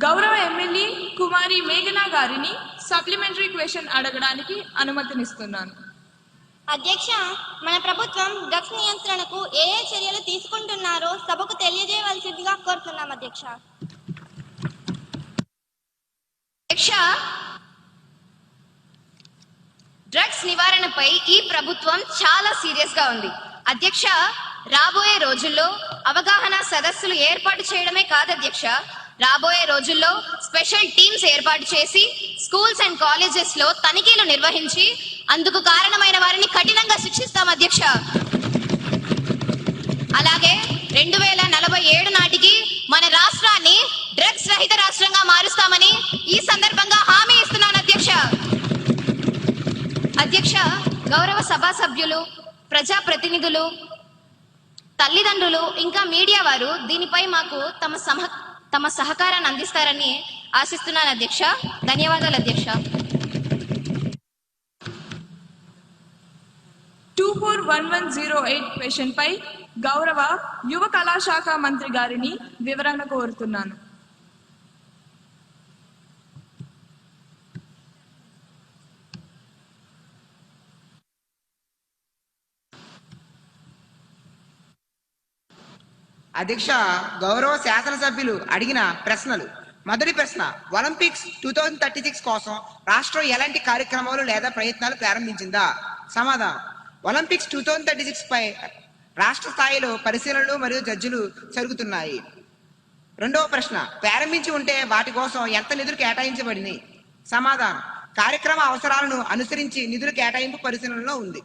గౌరవ ఎమ్మెల్యే కుమారి మేఘనా గారిని సప్లిమెంటరీ క్వశ్చన్ అడగడానికి అనుమతినిస్తున్నాను. అధ్యక్ష, మన ప్రభుత్వం డ్రగ్స్ నియంత్రణకు ఏ చర్యలు తీసుకుంటున్నారో సభకు తెలియజేయవలసిందిగా కోరుతున్నాం అధ్యక్ష. అధ్యక్ష, డ్రగ్స్ నివారణపై ఈ ప్రభుత్వం చాలా సీరియస్ గా ఉంది. అధ్యక్ష, రాబోయే రోజుల్లో అవగాహన సదస్సులు ఏర్పాటు చేయడమే కాదు అధ్యక్ష, రాబోయే రోజుల్లో స్పెషల్ టీమ్స్ ఏర్పాటు చేసి స్కూల్స్ అండ్ కాలేజెస్ లో తనిఖీలు నిర్వహించి అందుకు కారణమైన వారిని కఠినంగా శిక్షిస్తాం అధ్యక్ష. అలాగే 2047 నాటికి మన రాష్ట్రాన్ని డ్రగ్స్ రహిత రాష్ట్రంగా మారుస్తామని ఈ సందర్భంగా హామీ ఇస్తున్నాను అధ్యక్ష. అధ్యక్ష, గౌరవ సభా సభ్యులు, ప్రజాప్రతినిధులు, తల్లిదండ్రులు ఇంకా మీడియా వారు దీనిపై మాకు తమ సహకారాన్ని అందిస్తారని ఆశిస్తున్నాను అధ్యక్ష. ధన్యవాదాలు అధ్యక్ష. 241108 క్వశ్చన్ పై గౌరవ యువ కళాశాఖ మంత్రి గారిని వివరణ కోరుతున్నాను. అధ్యక్ష, గౌరవ శాసనసభ్యులు అడిగిన ప్రశ్నలు. మొదటి ప్రశ్న, ఒలింపిక్స్ 2036 కోసం రాష్ట్రం ఎలాంటి కార్యక్రమాలు లేదా ప్రయత్నాలు ప్రారంభించిందా? సమాధానం, ఒలింపిక్స్ 2036 పై రాష్ట్ర స్థాయిలో పరిశీలనలు మరియు జడ్జిలు జరుగుతున్నాయి. రెండవ ప్రశ్న, ప్రారంభించి ఉంటే వాటి కోసం ఎంత నిధులు కేటాయించబడింది? సమాధానం, కార్యక్రమ అవసరాలను అనుసరించి నిధుల కేటాయింపు పరిశీలనలో ఉంది.